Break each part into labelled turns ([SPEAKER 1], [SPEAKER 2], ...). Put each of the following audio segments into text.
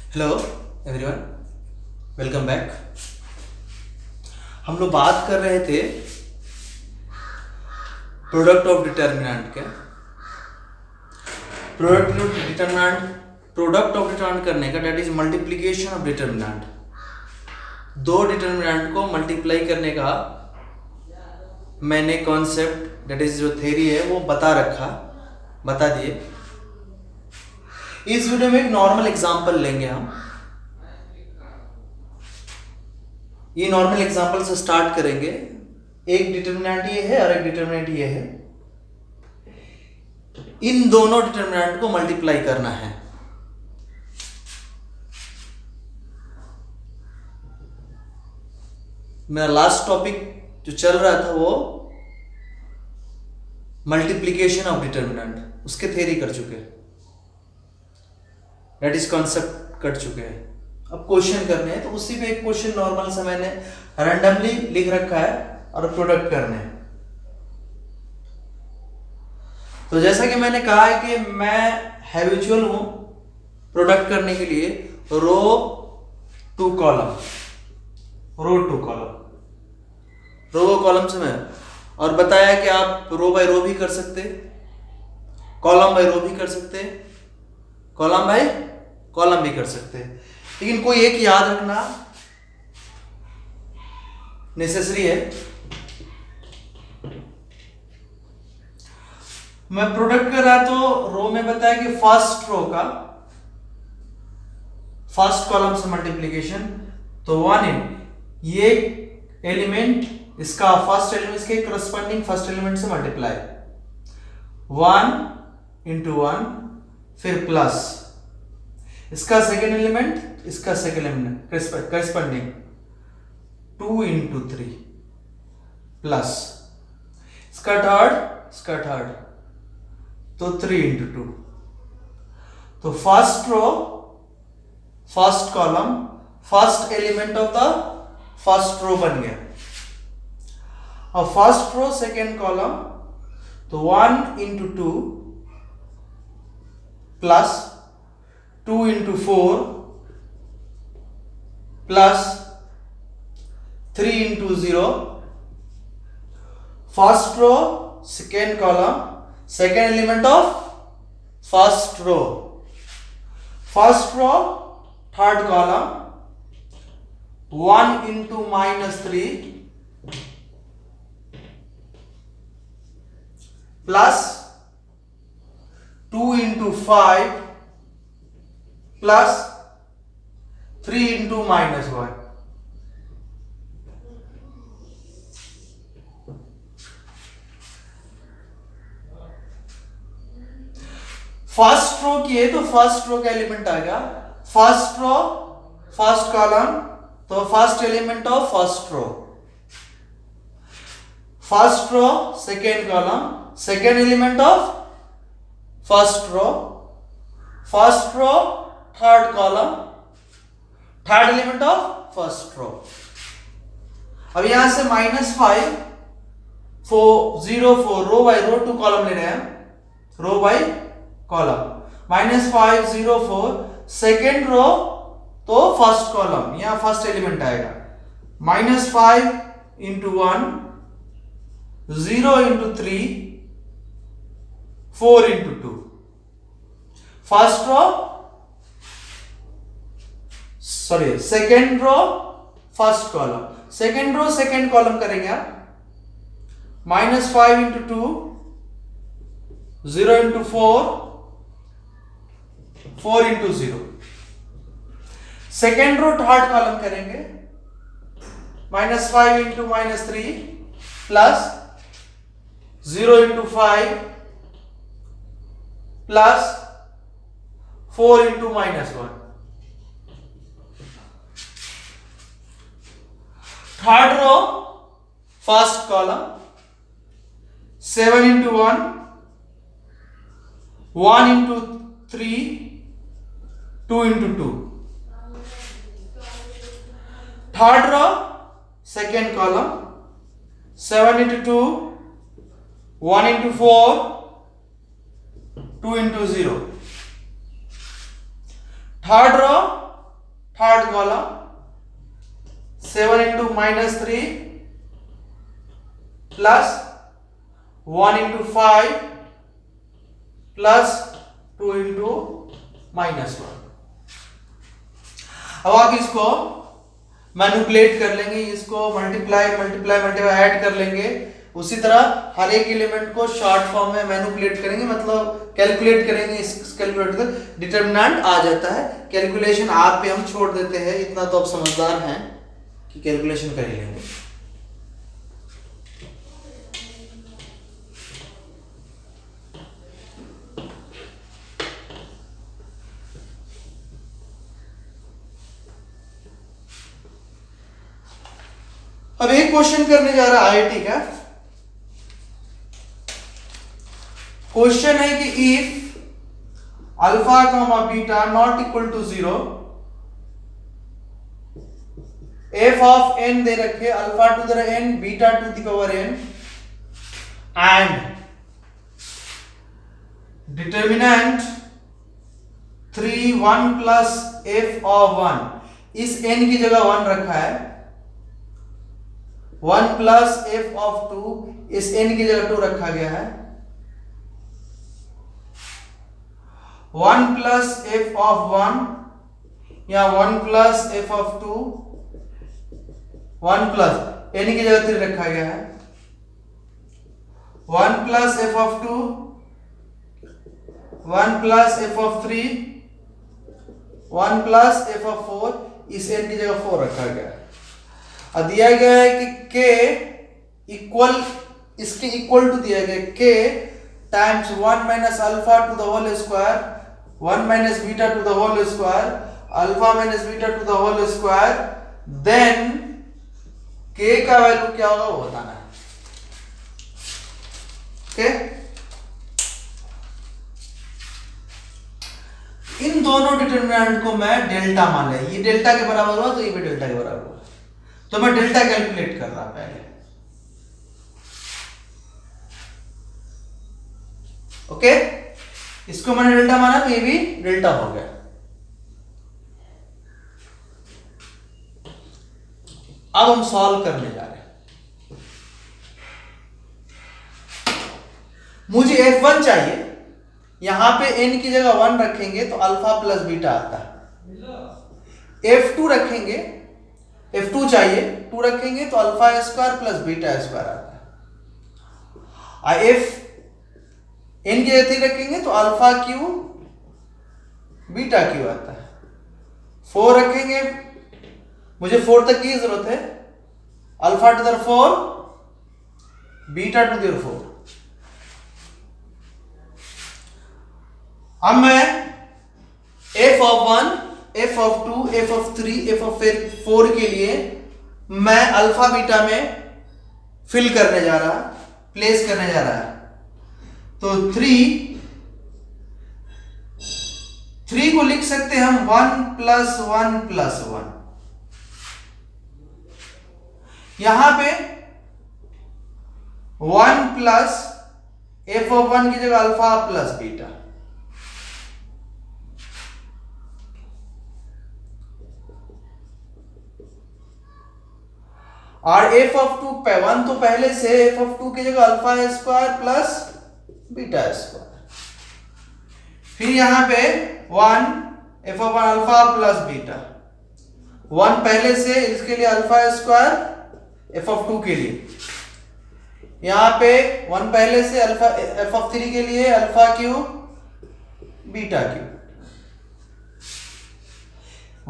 [SPEAKER 1] Hello everyone, welcome back. हम लोग बात कर रहे थे प्रोडक्ट ऑफ डिटर्मिनेंट के। प्रोडक्ट ऑफ डिटर्मिनेंट करने का, that is multiplication of determinant. दो डिटर्मिनेंट को मल्टीप्लाई करने का मैंने कॉन्सेप्ट, डेट इज जो थ्योरी है वो बता दिए। इस वीडियो में एक नॉर्मल एग्जांपल लेंगे हम। ये नॉर्मल एग्जांपल से स्टार्ट करेंगे। एक डिटर्मिनेंट ये है और एक डिटर्मिनेंट ये है। इन दोनों डिटर्मिनेंट को मल्टीप्लाई करना है। मेरा लास्ट टॉपिक जो चल रहा था वो मल्टीप्लीकेशन ऑफ डिटर्मिनेंट, उसके थ्योरी कर चुके हैं, डेट इज कॉन्सेप्ट कर चुके हैं। अब क्वेश्चन करने हैं, तो उसी पे एक क्वेश्चन नॉर्मल से मैंने रैंडमली लिख रखा है और प्रोडक्ट करने हैं। तो जैसा कि मैंने कहा है कि मैं हैबिचुअल हूं प्रोडक्ट करने के लिए रो टू कॉलम से मैं, और बताया कि आप रो बाय रो भी कर सकते, कॉलम बाय रो भी कर सकते, कॉलम बाय कॉलम भी कर सकते हैं। लेकिन कोई एक याद रखना नेसेसरी है। मैं प्रोडक्ट कर रहा तो रो में बताया कि फर्स्ट रो का फर्स्ट कॉलम से मल्टीप्लीकेशन, तो 1 इन ये एलिमेंट, इसका फर्स्ट एलिमेंट इसके करस्पॉन्डिंग फर्स्ट एलिमेंट से मल्टीप्लाई, 1 इंटू 1, फिर प्लस इसका सेकेंड एलिमेंट, इसका second element corresponding 2 into 3, plus इसका थर्ड, तो 3 इंटू 2। तो first row first column first element of the first row बन गया। और फर्स्ट रो सेकेंड कॉलम, तो 1 into 2 plus 2 into 4 plus 3 into 0। First row second column second element of first row, first row third column 1 into -3 plus 2 into 5 plus 3 into -1। First row किए तो first row का element आएगा, first row first column, तो first element of first row, first row second column second element of first row, first row third column third element of first row. अब यहां से -5 4 0 4 row by row to column ले रहे हैं, रो by column, -5 0 4 second row, तो first column यहां first element आएगा, -5 into 1 0 into 3 4 into 2। First row second row first column, second row second column करेंगे आप, -5 into 2 0 into 4 into 0। Second row third column करेंगे, -5 into -3 plus 0 into 5 plus 4 into -1। Third row first column 7 into 1 1 into 3 2 into 2। Third row second column 7 into 2 1 into 4 2 into 0। Third row third column 7 into -3 plus 1 into 5 plus 2 into -1। अब आप इसको manipulate कर लेंगे, इसको multiply add कर लेंगे। उसी तरह हर एक एलिमेंट को शॉर्ट फॉर्म में मैनिपुलेट करेंगे, मतलब कैलकुलेट करेंगे। इस कैलकुलेटर का डिटरमिनेंट आ जाता है। कैलकुलेशन आप पे हम छोड़ देते हैं, इतना तो आप समझदार हैं कि कैलकुलेशन कर ही लेंगे। अब एक क्वेश्चन करने जा रहा है आईआईटी का। क्वेश्चन है कि if alpha comma beta not equal to 0, f of n दे रखे alpha to the n beta to the power n and determinant 3 1 plus f of 1, is n की जगह 1 रखा है, 1 प्लस f ऑफ 2, इस n की जगह 2 रखा गया है, 1 प्लस f ऑफ 1 या 1 plus f of 2, 1 plus n की जगह 3 रखा गया है, 1 plus f of 2, 1 plus f of 3, 1 plus f of 4, इस n की जगह 4 रखा गया है। अब दिया गया है कि k इक्वल, इसके इक्वल टू दिया गया k times 1 minus alpha to the whole square, 1 minus beta to the whole square, alpha minus beta to the whole square, then k का वैल्यू क्या होगा वो बताना है। ओके, इन दोनों डिटरमिनेंट को मैं डेल्टा मान लिया, ये डेल्टा के बराबर हुआ तो ये भी डेल्टा के बराबर हुआ, तो मैं डेल्टा कैलकुलेट कर रहा पहले। ओके, इसको मैंने डेल्टा माना तो ये भी डेल्टा हो गया। अब हम सॉल्व करने जा रहे हैं। मुझे f1 चाहिए, यहां पे n की जगह 1 रखेंगे तो अल्फा प्लस बीटा आता है। f2 रखेंगे, f2 चाहिए, 2 रखेंगे तो alpha square plus beta square आता है। और f n की जगह 3 रखेंगे तो अल्फा क्यू बीटा क्यू आता है। 4 रखेंगे, मुझे 4 तक की जरूरत है, alpha to the 4 beta to the 4। अब मैं f of 1, f of 2, f of 3, f of 4 के लिए मैं अल्फा बीटा में फिल करने जा रहा, प्लेस करने जा रहा है। तो 3 को लिख सकते हैं हम 1 प्लस 1 प्लस 1। यहां पे 1 प्लस f ऑफ 1 की जगह अल्फा प्लस बीटा, और f ऑफ 2 पे 1 तो पहले से f ऑफ 2 की जगह alpha square plus beta square, फिर यहां पे 1 f of 1 alpha plus beta, 1 पहले से, इसके लिए अल्फा स्क्वायर f ऑफ 2 के लिए, यहां पे 1 पहले से, अल्फा f ऑफ 3 के लिए अल्फा क्यूब बीटा क्यूब,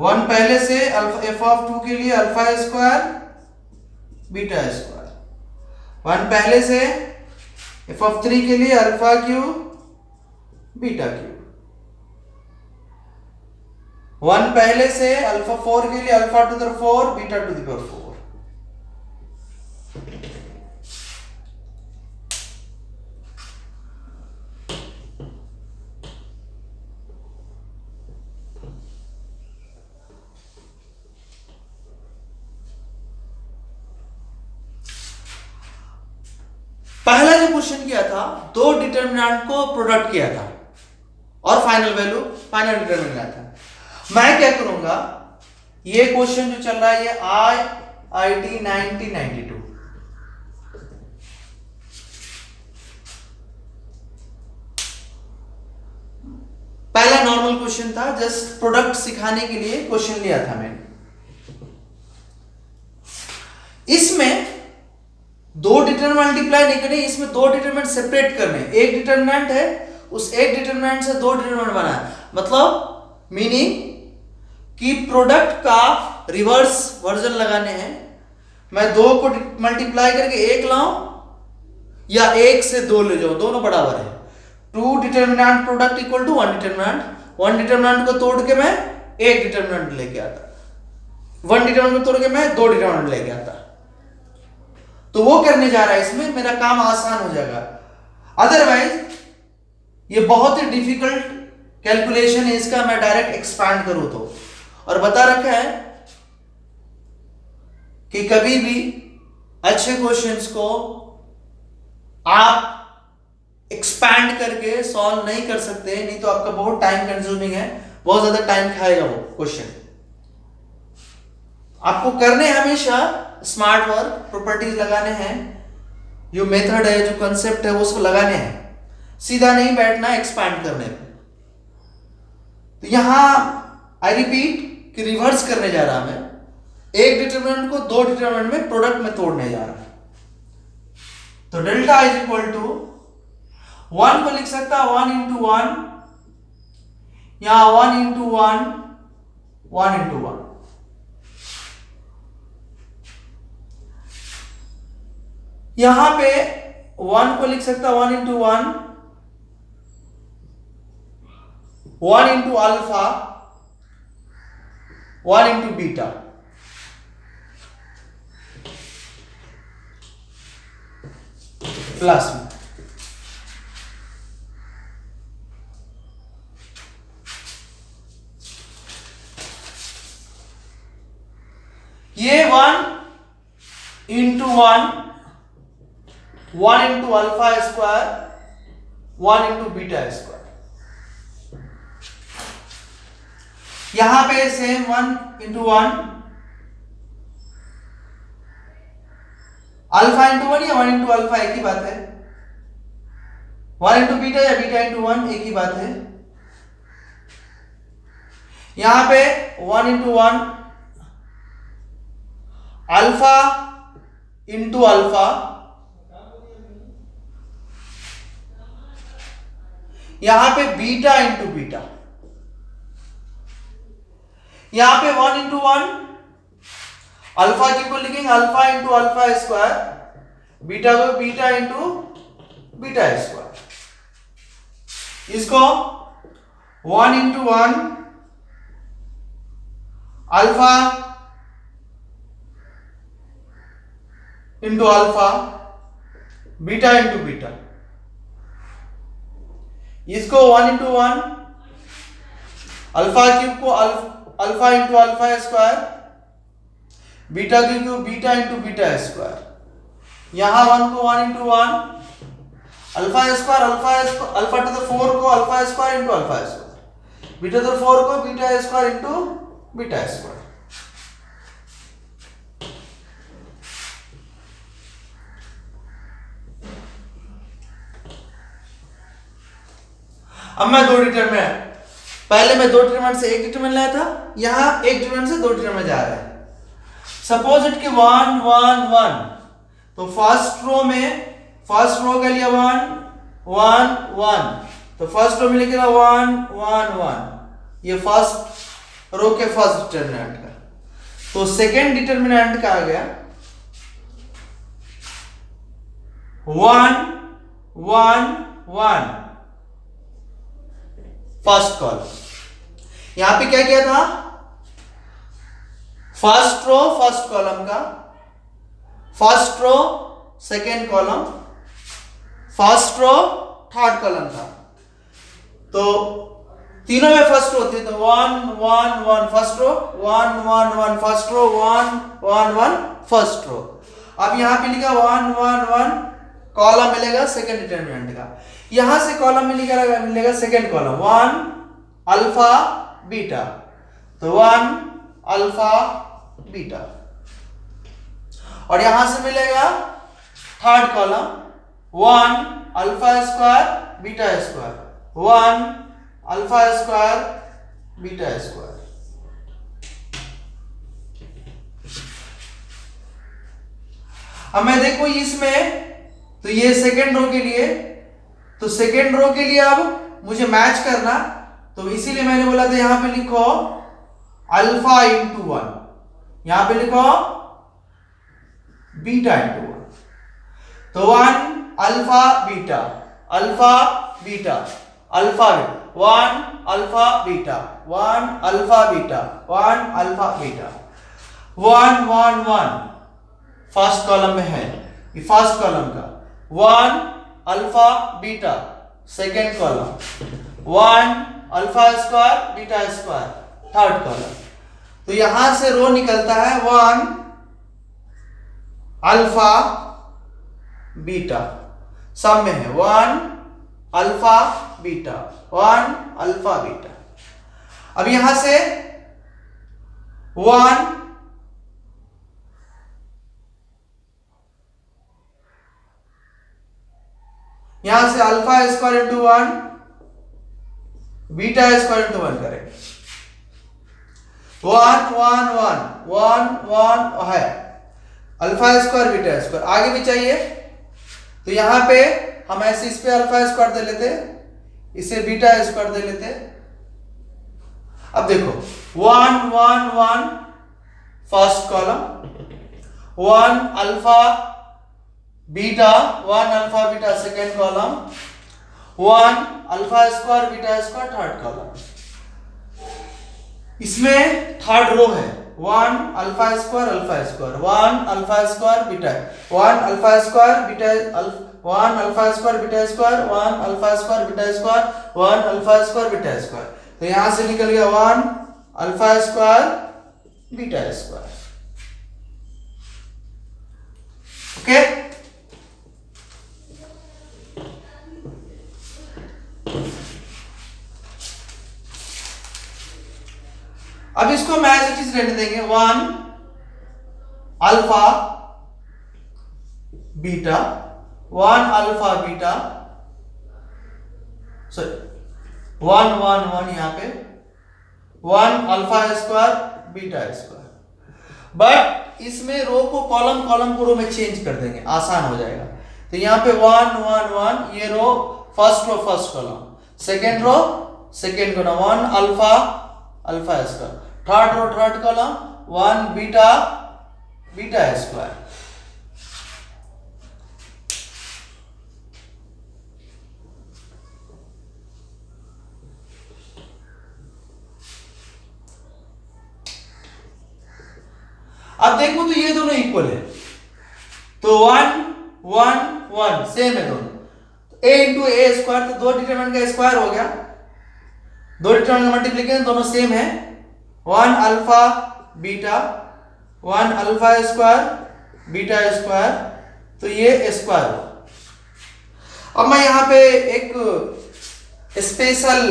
[SPEAKER 1] 1 पहले से अल्फा f ऑफ 2 के लिए अल्फा स्क्वायर बीटा स्क्वायर, 1 पहले से f ऑफ 3 के लिए अल्फा क्यूब बीटा क्यूब, 1 पहले से अल्फा 4 के लिए alpha to the 4 beta to the power 4। पहला जो क्वेश्चन किया था, दो डिटरमिनेंट को प्रोडक्ट किया था और फाइनल वैल्यू, फाइनल डिटरमिनेंट था। मैं क्या करूंगा, ये क्वेश्चन जो चल रहा है ये IIT 1992। पहला नॉर्मल क्वेश्चन था, जस्ट प्रोडक्ट सिखाने के लिए क्वेश्चन लिया था मैंने। इसमें दो डिटरमिनेंट मल्टीप्लाई नहीं करने, इसमें दो डिटरमिनेंट सेपरेट करने। एक डिटरमिनेंट है, उस एक डिटरमिनेंट से दो डिटरमिनेंट बना है, मतलब मीनिंग कि प्रोडक्ट का रिवर्स वर्जन लगाने हैं। मैं दो को मल्टीप्लाई करके एक लाऊं या एक से दो ले जाऊं, दोनों बराबर है। Two determinant product equal to one determinant, one determinant को तोड़ के मैं एक डिटरमिनेंट लेके आता, वन डिटरमिनेंट को तोड़ के मैं दो डिटरमिनेंट लेके आता। तो वो करने जा रहा है, इसमें मेरा काम आसान हो जाएगा। अदरवाइज ये बहुत ही डिफिकल्ट कैलकुलेशन है इसका, मैं डायरेक्ट एक्सपैंड करूं तो। और बता रखा है कि कभी भी अच्छे क्वेश्चंस को आप एक्सपैंड करके सॉल्व नहीं कर सकते, नहीं तो आपका बहुत टाइम कंज्यूमिंग है, बहुत ज्यादा टाइम खाएगा वो क्वेश्चन। आपको करने हमेशा स्मार्ट वर्क, प्रॉपर्टीज लगाने हैं, जो मेथड है, जो कंसेप्ट है, वो सब लगाने हैं, सीधा नहीं बैठना एक्सपैंड करने पे। तो यहां आई रिपीट कि रिवर्स करने जा रहा मैं, एक डिटरमिनेंट को दो डिटरमिनेंट में प्रोडक्ट में तोड़ने जा रहा। तो delta is equal to one को लिख सकता वन इंटू वन, यहां one into one, one into one. यहां पे वन को लिख सकता one into one, one into alpha, one into beta. Plus में ये one into one, one into alpha square, one into beta square. यहां पे same one into one, alpha into one या वन इंटू अल्फा एक ही बात है, one into beta या बीटा इंटू वन एक ही बात है। यहां पे one into one, alpha into alpha, यहां पे बीटा इंटू बीटा। यहां पे वन इंटू वन, अल्फा की को लिखेंगे alpha into alpha square, beta को बीटा इंटू बीटा स्क्वायर। इसको one into one, alpha into alpha, beta into beta. इसको one into one, alpha cube को alpha into alpha square, beta cube beta into beta square. यहां one को one into one, alpha square alpha to the four को alpha square into alpha square, beta to the four को beta square into beta square. अब मैं दो determinant, पहले मैं दो डिटरमिनेंट से एक डिटरमिनेंट लाया था, यहां एक डिटरमिनेंट से दो डिटरमिनेंट जा रहा है। सपोज इट कि वन वन वन, तो फर्स्ट रो का लिया वन वन वन, तो फर्स्ट रो में लिखेगा वन वन वन, ये फर्स्ट रो के फर्स्ट डिटरमिनेंट का। तो सेकेंड डिटरमिनेंट का आ गया one one one, first column. यहां पे क्या किया था, फर्स्ट रो फर्स्ट कॉलम का, first row second column, first row third column था। तो तीनों में फर्स्ट रो होती है, तो one one one first row, one one one first row, one one one first row. अब यहां पे लिखा वन वन वन, कॉलम मिलेगा सेकेंड डिटरमिनेंट का। यहां से कॉलम में मिलेगा second column, one alpha beta, तो वन अल्फा बीटा। और यहां से मिलेगा third column 1 alpha square beta square 1 alpha square beta square. अब मैं देखो इसमें, तो ये सेकेंड रो के लिए, तो सेकेंड रो के लिए अब मुझे मैच करना, तो इसीलिए मैंने बोला था यहां पे लिखो अल्फा इंटू 1, यहां पे लिखो बीटा इंटू 1। तो 1 alpha beta alpha beta alpha 1 alpha beta 1 alpha beta 1 alpha beta 1 1 1 first column में है, ये फर्स्ट कॉलम का 1 alpha beta, second column 1 alpha square beta square, third column. तो यहां से रो निकलता है 1 अल्फा बीटा, सब में है 1 अल्फा बीटा 1 अल्फा बीटा। अब यहां से 1 यहां से alpha square into 1 beta square into 1 करेंगे। 1 1 1 1 1 है अल्फा स्क्वायर बीटा स्क्वायर, आगे भी चाहिए तो यहां पे हम ऐसे इस पे अल्फा स्क्वायर दे लेते, इसे बीटा स्क्वायर दे लेते। अब देखो 1 1 1 first column 1 alpha beta 1 alpha beta second column 1 alpha square beta square third column. इसमें थर्ड रो है 1 alpha square 1 alpha square beta 1 alpha square beta 1 alpha square beta square 1 alpha square beta square 1 alpha square beta square. तो यहां से निकल गया 1 alpha square beta square. Okay, अब इसको मैं ऐसे चीज रहने देंगे 1 alpha beta 1 alpha beta sorry 1 1 1 यहां पे 1 alpha square beta square. But इसमें रो को कॉलम को रो में चेंज कर देंगे, आसान हो जाएगा। तो यहां पे 1 1 1 ये row first column, second row second column 1 alpha alpha square, third row third column 1 beta beta square. अब देखो तो ये दोनों इक्वल है, तो 1 1 1 सेम है दोनों, a इंटू ए स्क्वायर, तो दो डिटरमिनेंट का स्क्वायर हो गया, दो डिटरमिनेंट का मल्टीप्लिकेशन दोनों सेम है 1 alpha beta 1 alpha square beta square, तो ये स्क्वायर हो। अब मैं यहां पे एक स्पेशल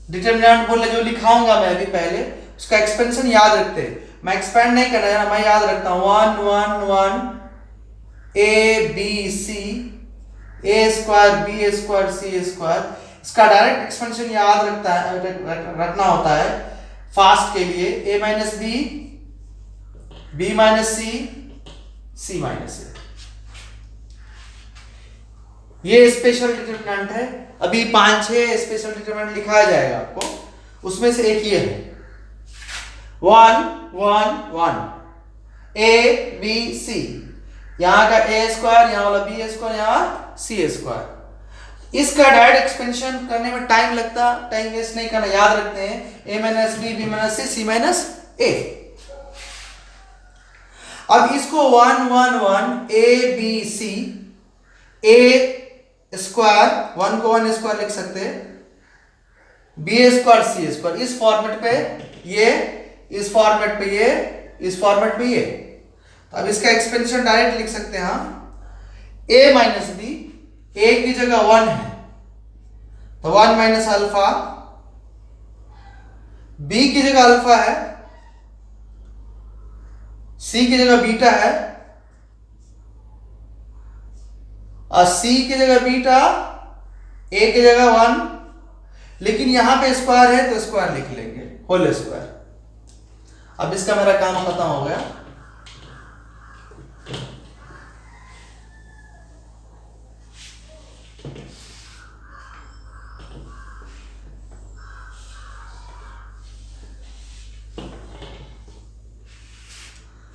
[SPEAKER 1] डिटरमिनेंट बोलने जो लिखाऊंगा मैं अभी पहले, उसका एक्सपेंशन याद रखते हैं, मैं एक्सपेंड नहीं कर रहा, मैं याद रखता हूं 1 1 1 A B C A square B square C square. इसका डायरेक्ट एक्सपेंशन याद रखना होता है फास्ट के लिए, a minus B B minus C C minus A, ये स्पेशल डिटरमिनेंट है। अभी 5-6 स्पेशल डिटरमिनेंट लिखाया जाएगा आपको, उसमें से एक ये है 1 1 1 ए बी सी, यहां का ए स्क्वायर, यहां वाला बी स्क्वायर, यहां सी स्क्वायर। इसका डायरेक्ट एक्सपेंशन करने में टाइम लगता, टाइम वेस्ट नहीं करना, याद रखते हैं a minus B B minus C C minus A. अब इसको 1 1 1 A B C A square 1 को 1 स्क्वायर लिख सकते हैं, बी स्क्वायर सी स्क्वायर, इस फॉर्मेट पे ये, इस फॉर्मेट पे ये, इस फॉर्मेट पे ये। तो अब इसका एक्सपेंशन डायरेक्ट लिख सकते हैं हम a माइनस बी, a की जगह 1 है तो 1 माइनस अल्फा, b की जगह अल्फा है सी की जगह बीटा है और सी की जगह बीटा, ए की जगह 1, लेकिन यहां पे स्क्वायर है तो स्क्वायर लिख लेंगे, होल स्क्वायर। अब इसका मेरा काम खत्म हो गया।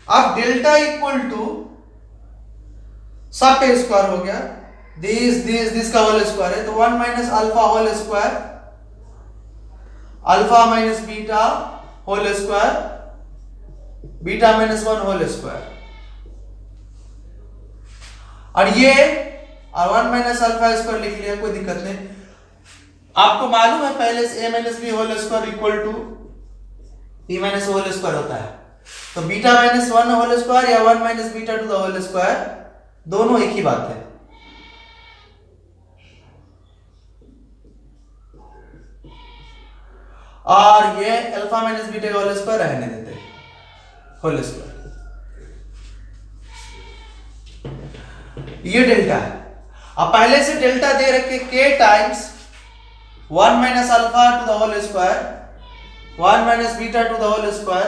[SPEAKER 1] अब डेल्टा इक्वल टू सब पे स्क्वायर हो गया, दिस का होल स्क्वायर है तो 1 minus alpha whole square, alpha minus beta whole square, beta minus 1 whole square, और ये और 1 माइनस अल्फा स्क्वायर लिख लिया, कोई दिक्कत नहीं। आपको मालूम है पहले से a minus B whole square equal to b minus whole square होता है, तो बीटा माइनस 1 होल स्क्वायर या 1 minus beta to the whole square दोनों एक ही बात है। और ये अल्फा माइनस बीटा का होल स्क्वायर रहने देते, होल स्क्वायर। ये डेल्टा है। अब पहले से डेल्टा दे रखे k times 1 minus alpha to the whole square, 1 minus beta to the whole square,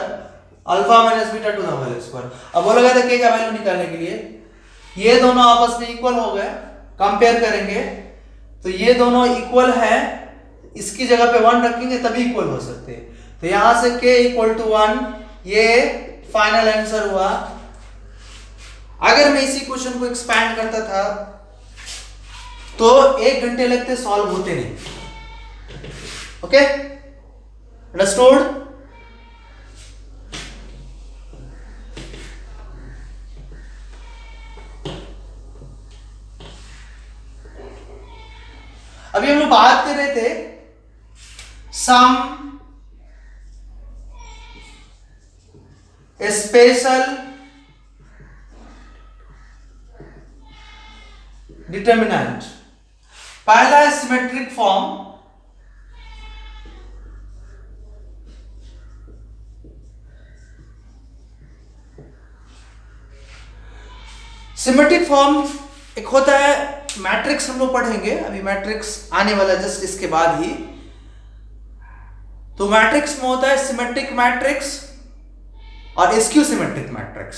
[SPEAKER 1] alpha minus beta to the whole square. अब बोला गया था k का वैल्यू निकालने के लिए, ये दोनों आपस में इक्वल हो गए, कंपेयर करेंगे तो ये दोनों इक्वल है, इसकी जगह पे 1 रखेंगे तभी इक्वल हो सकते हैं। तो यहां से k इक्वल टू 1, ये फाइनल आंसर हुआ। अगर मैं इसी क्वेश्चन को एक्सपैंड करता था तो 1 घंटे लगते, सॉल्व होते नहीं। Okay, understood? अभी हम लोग बात कर रहे थे सम स्पेशल डिटर्मिनेंट। पहला है सिमेट्रिक फॉर्म, सिमेट्रिक फॉर्म एक होता है मैट्रिक्स, हम लोग पढ़ेंगे अभी, मैट्रिक्स आने वाला जस्ट इसके बाद ही। तो मैट्रिक्स में होता है सिमेट्रिक मैट्रिक्स और स्क्यू सिमेट्रिक मैट्रिक्स।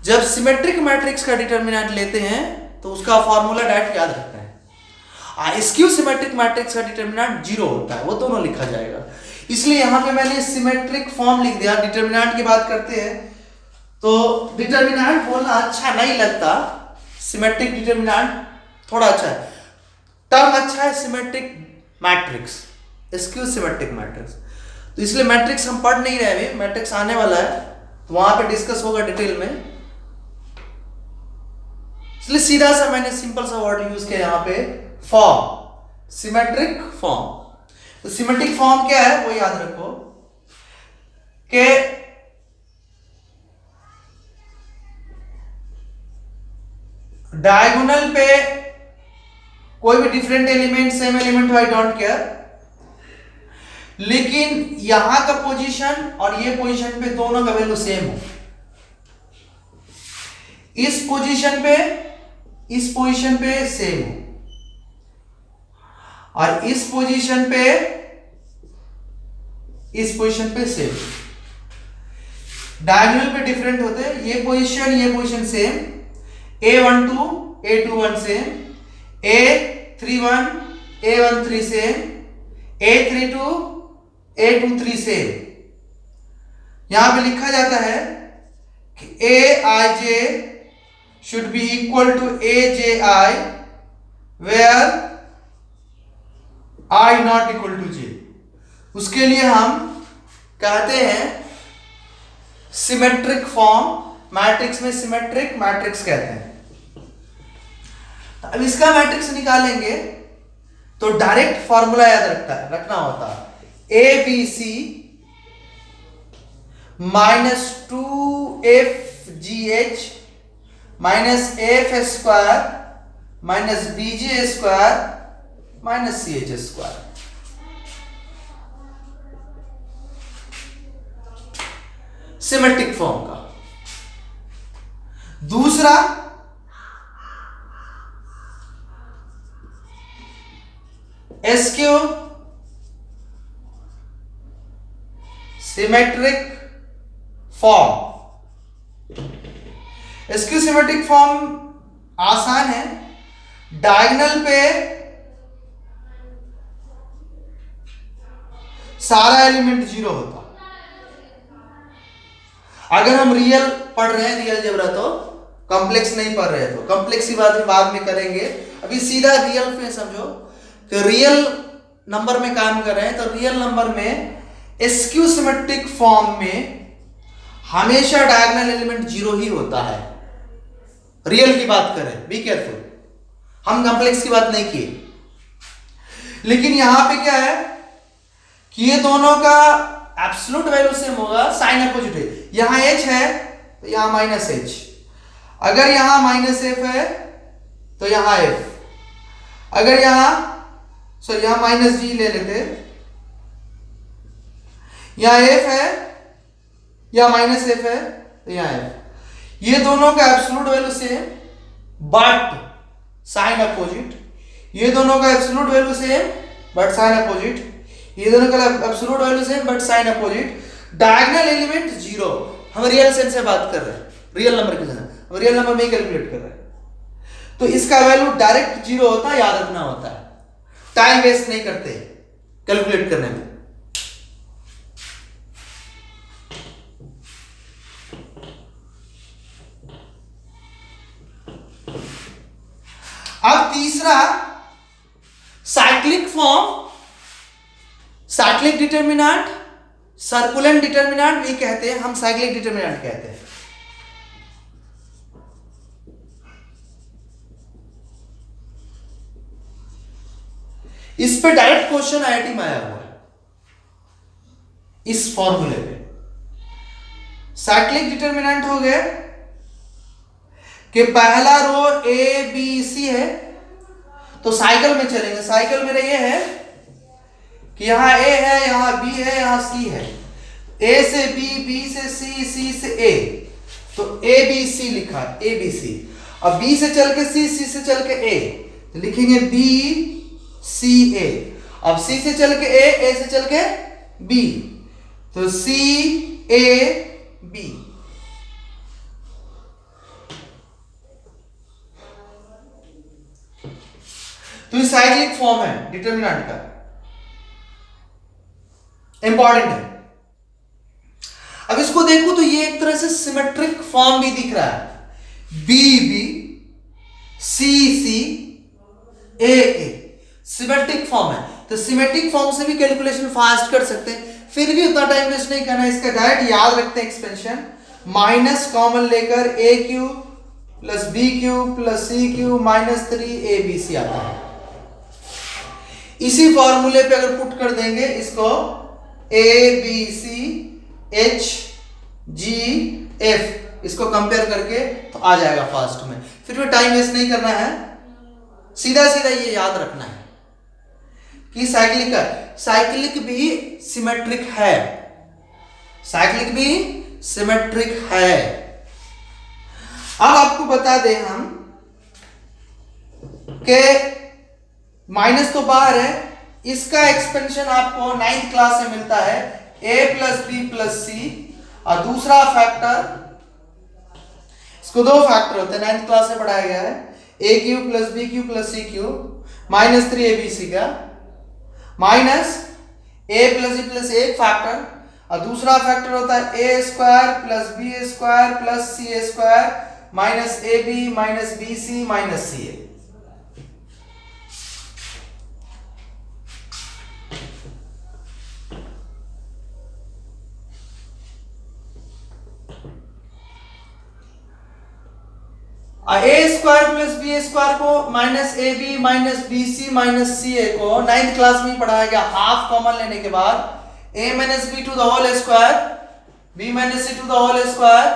[SPEAKER 1] जब सिमेट्रिक मैट्रिक्स का डिटर्मिनेंट लेते हैं तो उसका फॉर्मूला डायरेक्ट याद रखते हैं। स्क्यू सिमेट्रिक मैट्रिक्स का डिटर्मिनेंट 0 होता है, वो दोनों लिखा जाएगा। इसलिए यहां पे मैंने सिमेट्रिक फॉर्म लिख दिया। डिटर्मिनेंट की बात करते हैं तो डिटर्मिनेंट बोलना अच्छा नहीं लगता, सिमेट्रिक डिटर्मिनेंट थोड़ा अच्छा है, टर्म अच्छा है symmetric matrix, skew symmetric matrix. तो इसलिए मैट्रिक्स हम पढ़ नहीं रहे, अभी मैट्रिक्स आने वाला है तो वहां पे डिस्कस होगा डिटेल में। इसलिए सीधा सा मैंने सिंपल सा वर्ड यूज किया यहां पे, फॉर्म, सिमेट्रिक फॉर्म। तो सिमेट्रिक फॉर्म क्या है वो याद रखो कि डायगोनल पे कोई भी डिफरेंट एलिमेंट, सेम एलिमेंट हो, आई डोंट केयर, लेकिन यहां का पोजीशन और ये पोजीशन पे दोनों का वैल्यू सेम हो। इस पोजीशन पे सेम हो और इस पोजीशन पे सेम। डायगोनल पे डिफरेंट होते हैं, ये position same, A12 A21 same, A31 A13 same, A32 A23 same. यहां पे लिखा जाता है कि Aij should be equal to Aji where I not equal to J। उसके लिए हम कहते हैं सिमेट्रिक फॉर्म, मैट्रिक्स में सिमेट्रिक मैट्रिक्स कहते हैं। अब इसका मैट्रिक्स निकालेंगे तो डायरेक्ट फॉर्मूला याद रखना होता है, ABC minus 2FGH minus F square minus BJ square minus CH square. Symmetric form का। दूसरा SQ symmetric form. SQ symmetric form आसान है, डायगोनल पे सारा एलिमेंट जीरो होता। अगर हम रियल पढ़ रहे हैं, रियल जेब्रा, तो कॉम्प्लेक्स नहीं पढ़ रहे तो कॉम्प्लेक्स की बात बाद में करेंगे। अभी सीधा रियल पे समझो कि रियल नंबर में काम कर रहे हैं, तो रियल नंबर में एसक्यू सिमेट्रिक फॉर्म में हमेशा डायगोनल एलिमेंट जीरो ही होता है। रियल की बात करें, बी केयरफुल, हम कॉम्प्लेक्स की बात नहीं किए। लेकिन यहां पे क्या है कि ये दोनों का एब्सोल्यूट वैल्यू सेम होगा, साइन अपोजिट है। यहां एच है तो यहां माइनस एच, अगर यहां माइनस एफ है तो यहां एफ, अगर यहां सॉरी यहां माइनस जी ले लेते, यहां एफ है या माइनस एफ है तो यहां एफ। ये दोनों का absolute value same but sign opposite, ये दोनों का absolute value same but sign opposite, ये दोनों का absolute value same but sign opposite. Diagonal element zero. हम रियल सेंस से बात कर रहे हैं, रियल नंबर के साथ, हम रियल नंबर में ही कैलकुलेट कर रहे हैं, तो इसका वैल्यू डायरेक्ट जीरो होता है, याद रखना होता है, टाइम वेस्ट नहीं करते कैलकुलेट करने में। अब तीसरा cyclic form, cyclic determinant, succulent determinant भी कहते हैं, हम साइक्लिक डिटर्मिनेंट कहते हैं। इस पे डायरेक्ट क्वेश्चन आईआईटी में आया हुआ है, इस फॉर्मूले पे। साइक्लिक डिटर्मिनेंट हो गए कि पहला रो ए बी सी है, तो साइकिल में चलेंगे। साइकिल मेरा ये है कि यहां ए है, यहां बी है, यहां सी है, ए से बी, बी से सी, सी से ए, तो ए बी सी लिखा है, ए बी सी। अब बी से चल के सी, सी से चल के ए, तो लिखेंगे बी सी ए। अब सी से चल के ए से चल के बी, तो सी ए बी। तो ये साइक्लिक फॉर्म है डिटर्मिनेंट का, इंपॉर्टेंट है। अब इसको देखो तो ये एक तरह से सिमेट्रिक फॉर्म भी दिख रहा है, B B C C A A, symmetric form है। तो सिमेट्रिक फॉर्म से भी कैलकुलेशन फास्ट कर सकते हैं, फिर भी उतना टाइम वेस्ट नहीं करना। इसका डायरेक्ट याद रखते हैं एक्सपेंशन, माइनस कॉमन लेकर A cube plus B cube plus C cube minus 3abc आता है। इसी फॉर्मूले पे अगर पुट कर देंगे इसको, a B c h g f, इसको कंपेयर करके तो आ जाएगा फास्ट में। फिर भी टाइम वेस्ट नहीं करना है, सीधा सीधा ये याद रखना है कि साइक्लिक भी सिमेट्रिक है, साइक्लिक भी सिमेट्रिक है। अब आपको बता दें हम कि माइनस तो बाहर है, इसका एक्सपेंशन आपको 9th क्लास में मिलता है, a प्लस बी प्लस सी, और दूसरा फैक्टर, इसको दो फैक्टर होते हैं, 9th क्लास में पढ़ाया गया है, A cube plus B cube plus C cube minus 3abc का, माइनस ए प्लस बी प्लस एक फैक्टर, और दूसरा फैक्टर होता है A square plus B square plus C square minus A B minus B C minus C A. A square plus B square को minus A B minus B C minus C A को 9th class में पढ़ाया गया। Half common लेने के बाद A minus B to the whole square, B minus C to the whole square,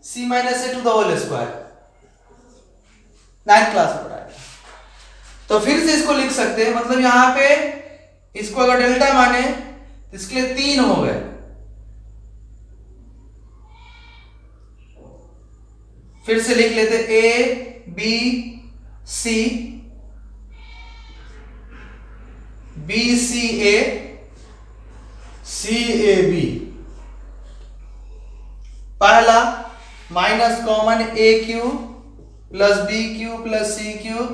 [SPEAKER 1] C minus A to the whole square, 9th class में पढ़ाया गया। तो फिर से इसको लिख सकते हैं, मतलब यहां पे इसको अगर डेल्टा माने तो इसके लिए 3 हो गए, फिर से लिख लेते A B C, B C A, C A B. पहला minus common A cube plus B cube plus C cube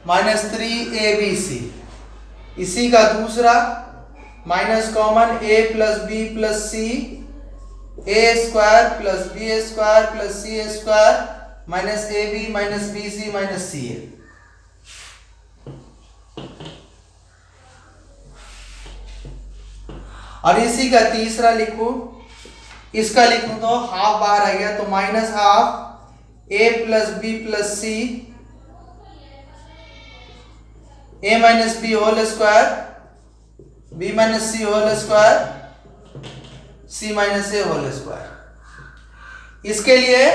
[SPEAKER 1] minus 3abc। इसी का दूसरा minus common A plus B plus C, A square plus B square plus C square minus A B minus B C minus C A. और इसी का तीसरा लिखूं, इसका लिखूं तो हाफ बाहर आ गया, तो minus half A plus B plus C, A minus B whole square, B minus C whole square, C minus A whole square. इसके लिए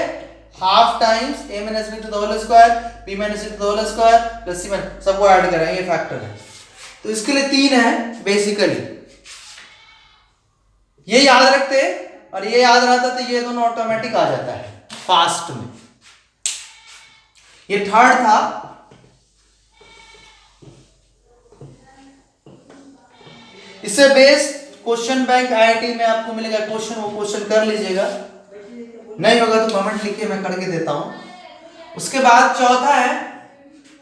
[SPEAKER 1] half times A minus B to the whole square, B minus C to the whole square plus C minus, सबको add करेंगे, ये factor है। तो इसके लिए 3 है बेसिकली, ये याद रखते और ये याद रहता तो ये दोनों ऑटोमेटिक आ जाता है फास्ट में। ये थर्ड था। इससे बेस्ड क्वेश्चन बैंक आईआईटी में आपको मिलेगा क्वेश्चन, वो क्वेश्चन कर लीजिएगा, नहीं होगा तो कमेंट लिखिए, मैं करके देता हूं। उसके बाद चौथा है,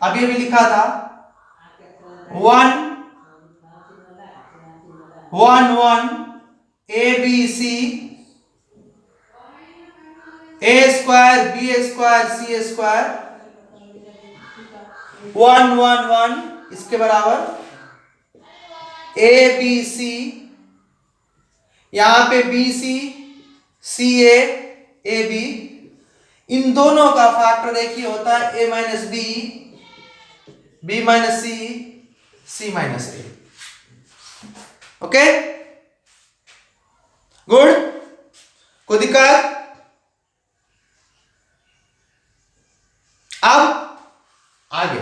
[SPEAKER 1] अभी अभी लिखा था 1 1 1 A B C, A square B square C square 1 1 1, इसके बराबर ए बी सी, यहां पे B C C A B, इन दोनों का फैक्टर एक ही होता है, ए minus B, B minus C, C minus a. Okay, good, कोई दिक्कत? अब आगे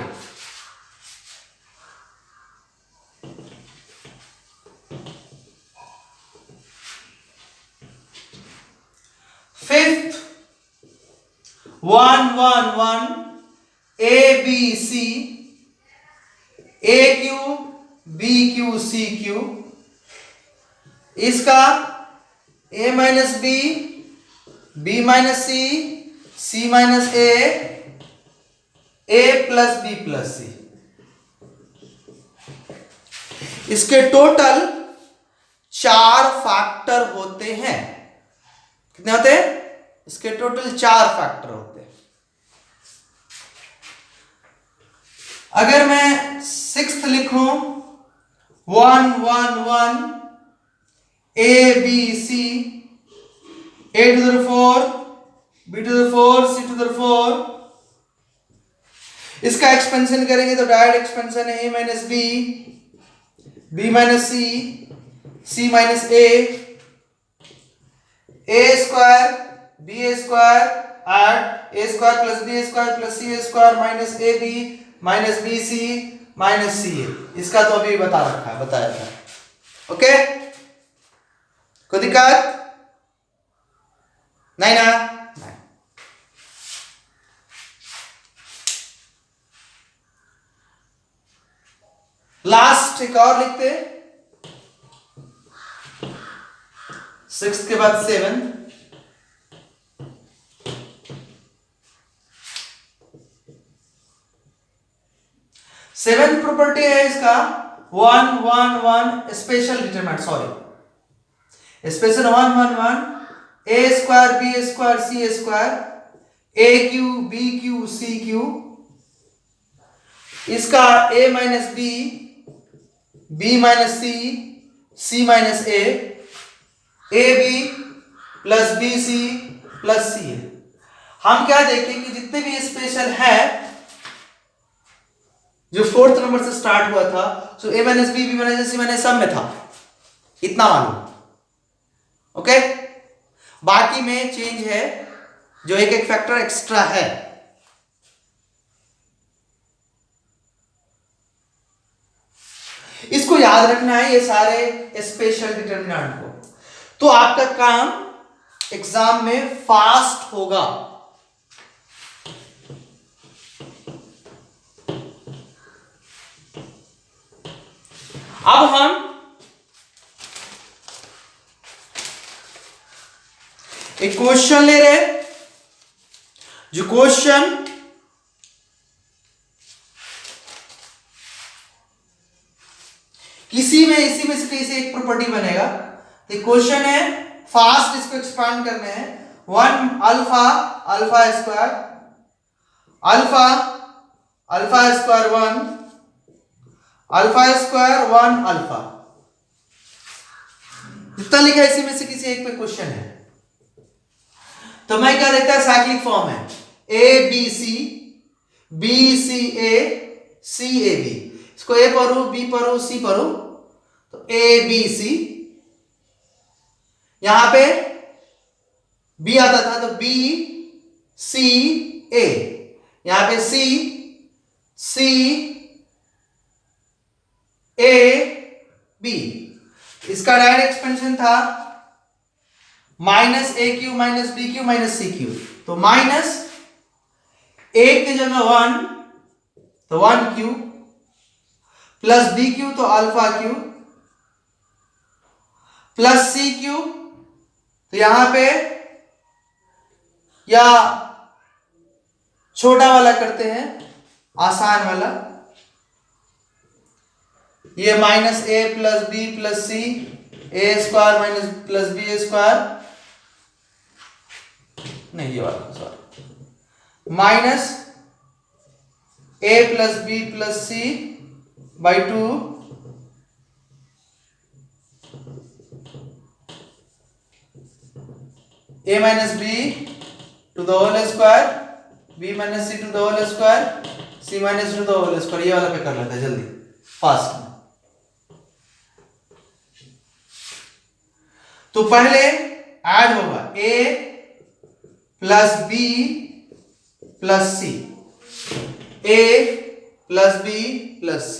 [SPEAKER 1] fifth 1 1 1 A B C, a cube B cube C cube, इसका ए माइनस बी, बी माइनस सी, सी माइनस ए प्लस बी प्लस सी। इसके टोटल 4 फैक्टर होते हैं। कितने होते हैं? इसके टोटल 4 फैक्टर होते हैं। अगर मैं 6th लिखूं 1 1 1 A B C, A to the 4 B to the 4 C to the 4, इसका एक्सपेंशन करेंगे तो डायरेक्ट एक्सपेंशन है ए minus B, B minus C, C minus A square B square at A square plus B square plus C square minus A B minus B C minus C A. इसका तो अभी बता रखा है, बताया था। Okay, कोई दिक्कत नहीं ना? नहीं। लास्ट एक और लिखते, 6 के बाद 7, सेवेंथ प्रॉपर्टी है इसका 1 1 1 special determinant, sorry special 1 1 1 A square B square C square A cube B cube C cube, इसका ए minus B, B minus C, C minus A B plus B C plus C A. हम क्या देखें कि जितने भी special है जो 4th number से स्टार्ट हुआ था, सो ए माइनस बी, बी माइनस सी माइनस सब में था, इतना मालूम। ओके, बाकी में चेंज है जो एक एक फैक्टर एक्स्ट्रा है। इसको याद रखना है, ये सारे स्पेशल डिटरमिनेंट को। तो आपका काम एग्जाम में फास्ट होगा, अब हम एक क्वेश्चन ले रहे, जो क्वेश्चन इसी में से किसी एक प्रॉपर्टी बनेगा। तो क्वेश्चन है फास्ट, इसको एक्सपांड करने हैं। 1 alpha alpha square alpha alpha square 1 alpha square 1 alpha, जितना लिखा है इसी में से किसी एक पे क्वेश्चन है। तो मैं क्या देखता है, साइक्लिक फॉर्म है a B C, B C A, C A b. इसको ए पढ़ू, बी पढ़ू, सी पढ़ू, तो ए बी सी। यहां पे बी आता था तो बी सी ए, यहां पे सी सी ए बी। इसका डायरेक्ट एक्सपेंशन था minus A cube minus B cube minus C cube. तो माइनस ए की जगह 1 तो 1 क्यू, प्लस बी क्यू तो alpha cube, plus C cube, तो यहां पे या छोटा वाला करते हैं, आसान वाला, ये माइनस ए प्लस बी प्लस सी, ए square minus plus B square, नहीं ये वाला sorry, minus A plus B plus C by 2 a minus b to the whole square, b minus c to the whole square, c minus to the whole square। ये वाला पे कर लेते हैं जल्दी फास्ट में। तो पहले ऐड होगा a plus b plus c, a plus b plus c,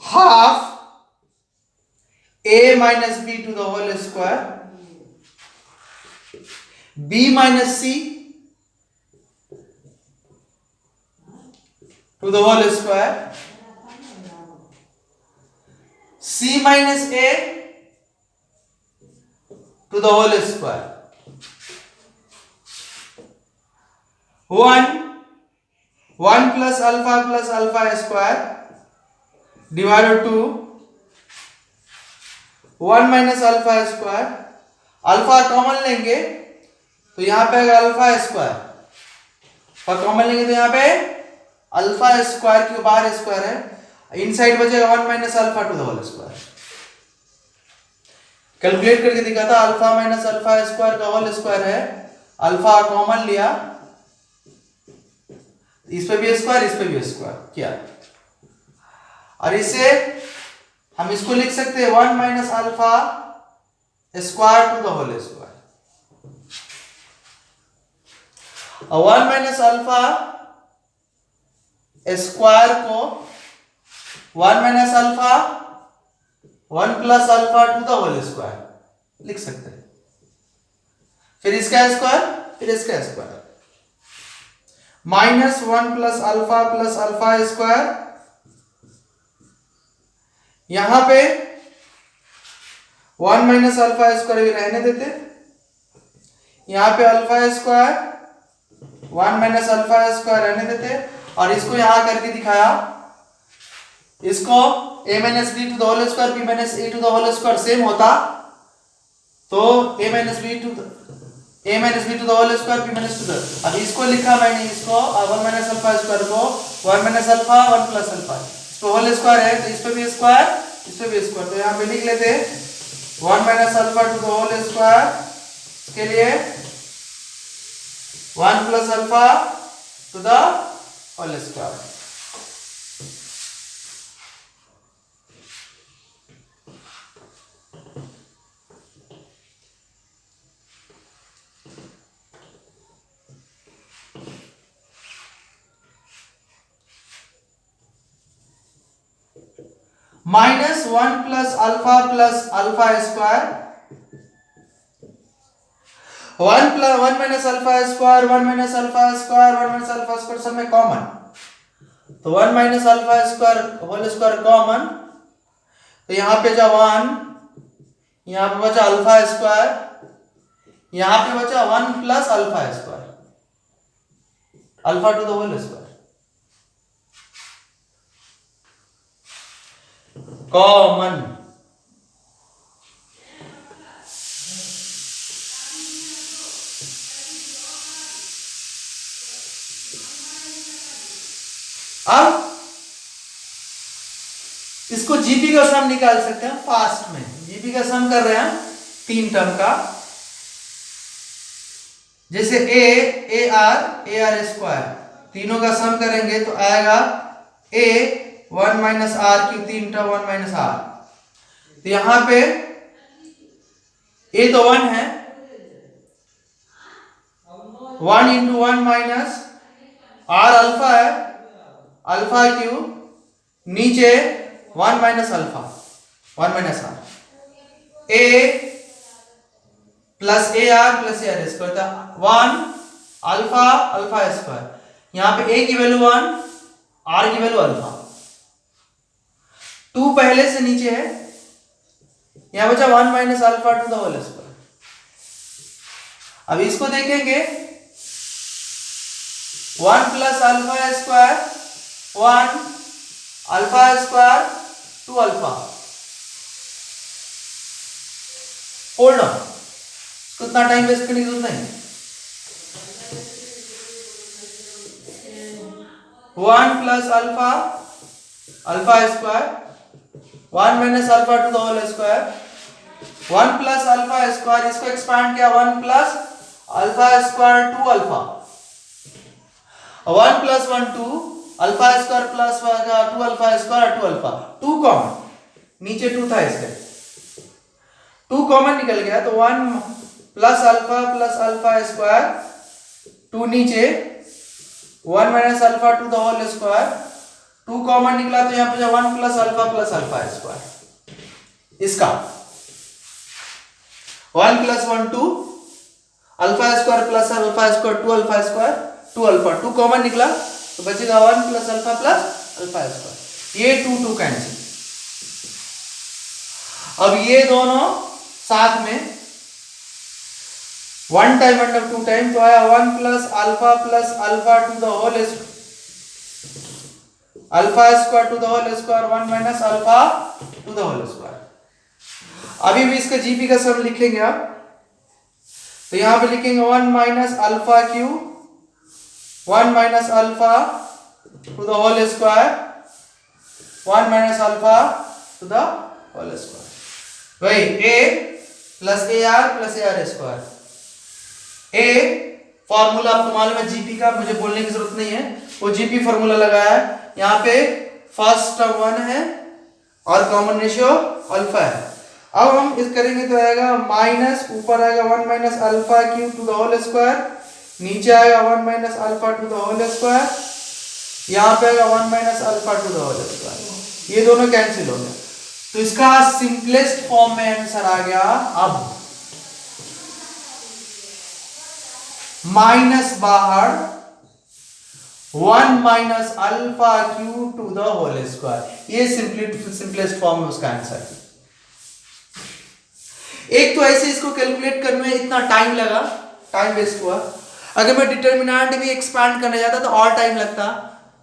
[SPEAKER 1] half a minus b to the whole square, b minus c to the whole square, c minus a to the whole square, 1 plus alpha square divided to 1 minus alpha square। Alpha common लेंगे तो यहां पे आएगा alpha square, और common लेंगे तो यहां पे अल्फा स्क्वायर क्यों, बाहर स्क्वायर है, इनसाइड बचेगा 1 minus alpha to the whole square. Calculate करके दिखाता, अल्फा माइनस अल्फा स्क्वायर का होल स्क्वायर है, अल्फा कॉमन लिया, इस पे भी स्क्वायर इस पे भी स्क्वायर किया, और इसे हम इसको लिख सकते हैं 1 minus alpha square to the whole square, और 1 माइनस अल्फा स्क्वायर को 1 minus alpha 1 plus alpha to the whole square लिख सकते हैं, फिर इसका स्क्वायर फिर इसका square, minus 1 plus alpha square, यहां पे 1 माइनस अल्फा स्क्वायर भी रहने देते, यहां पे alpha square 1 minus alpha square रहने देते, और इसको यहां करके दिखाया, इसको a minus B to the whole square b minus a to the whole square same होता, तो a minus B to the whole square b minus to the, अब इसको लिखा मैंने, इसको 1 माइनस अल्फा स्क्वायर को 1 माइनस अल्फा 1 प्लस अल्फा, इस पे होल स्क्वायर है तो इस पे भी स्क्वायर इस पे भी स्क्वायर, तो यहां पे लिख लेते 1 minus alpha to the whole square, इसके लिए 1 plus alpha to the whole square. Minus 1 plus alpha square, 1 minus alpha square 1 minus alpha square 1 minus alpha square सब में कॉमन, तो 1 minus alpha square whole square common, तो यहाँ पे जो 1, यहाँ पे बचा अल्फा स्क्वायर, यहाँ पे बचा 1 plus alpha square, alpha to the whole square common. अब इसको जीपी का सम निकाल सकते हैं फास्ट में। जीपी का सम कर रहे हैं 3 टर्म का, जैसे ए आर स्क्वायर, तीनों का सम करेंगे तो आएगा ए 1 माइनस आर की 3 टर्म 1 माइनस आर। तो यहां पे ए तो 1 है, 1 इंटू 1 माइनस आर अल्फा है, अल्फा क्यू, नीचे 1 minus alpha 1 minus r, a plus A r plus A R square, 1 alpha alpha square, यहां पे ए की वैल्यू 1, आर की वैल्यू अल्फा, 2 पहले से नीचे है, यहां बचा 1 minus alpha to the whole square. अब इसको देखेंगे 1 plus alpha square 1 alpha square 2 alpha, hold on, कितना टाइम वेस्ट करने की जरूरत नहीं। 1 plus alpha alpha square 1 minus alpha to the whole square, 1 plus alpha square, इसको एक्सपांड किया 1 plus alpha square 2 alpha, 1 plus 1 2 alpha square plus 2 alpha square 2 alpha, 2 common, नीचे 2 था इसके, 2 कॉमन निकल गया तो 1 प्लस अल्फा स्क्वायर 2 नीचे 1 minus alpha to the whole square, 2 common निकला तो यहां पे 1 प्लस अल्फा स्क्वायर, इसका 1 plus 1 2 alpha square plus alpha square 2 alpha square 2 alpha, 2 common निकला तो बचेगा 1 प्लस अल्फा स्क्वायर, ये 2 2 कैंसिल। अब ये दोनों साथ में 1 टाइम अंडर 2 टाइम तो आया 1 plus alpha to the whole alpha square to the whole square 1 minus alpha to the whole square. अभी भी इसका जीपी का सम लिखेंगे आप, तो यहां पे लिखेंगे 1 minus alpha cube 1 minus alpha to the whole square 1 minus alpha to the whole square, वही A plus A R square. A formula आपको मालूम है जीपी का, मुझे बोलने की जरूरत नहीं है, वो जीपी फॉर्मूला लगाया है। यहाँ पे फर्स्ट टर्म 1 है और कॉमन रेशियो अल्फा है। अब हम इस करेंगे तो आएगा माइनस, ऊपर आएगा 1 minus alpha cube to the whole square, नीचे आएगा 1 minus alpha to the whole square, यहाँ पे आएगा 1 minus alpha to the whole square, ये दोनों कैंसिल हो गए। तो इसका सिंपलेस्ट फॉर्म में आंसर आ गया अब माइनस बाहर 1 minus alpha cube to the whole square, ये सिंपलेस्ट फॉर्म में उसका आंसर। एक तो ऐसे इसको कैलकुलेट करने में इतना टाइम लगा, टाइम वेस्ट हुआ। अगर मैं डिटर्मिनेंट भी एक्सपांड करने जाता तो और टाइम लगता,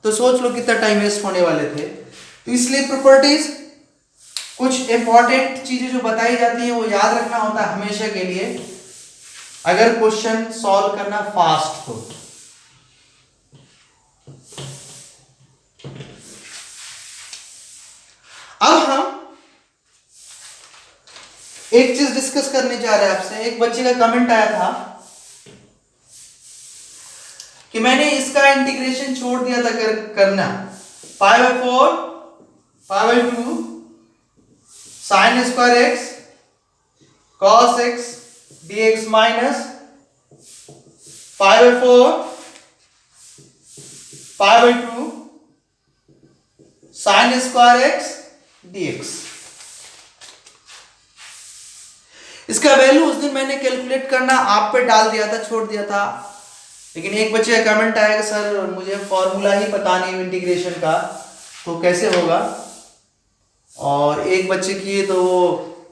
[SPEAKER 1] तो सोच लो कितना टाइम वेस्ट होने वाले थे। तो इसलिए प्रॉपर्टीज, कुछ इंपॉर्टेंट चीजें जो बताई जाती है वो याद रखना होता है हमेशा के लिए, अगर क्वेश्चन सॉल्व करना फास्ट हो। अब हम एक चीज डिस्कस करने जा रहे हैं आपसे। एक बच्चे का कमेंट आया था कि मैंने इसका इंटीग्रेशन छोड़ दिया था करना, pi by 4 pi by 2 sine square x cos x dx minus pi by 4 pi by 2 sine square x dx। इसका वैल्यू उस दिन मैंने कैलकुलेट करना आप पे डाल दिया था, छोड़ दिया था, लेकिन एक बच्चे का कमेंट आया कि सर मुझे फॉर्मूला ही पता नहीं इंटीग्रेशन का, तो कैसे होगा। और एक बच्चे की तो वो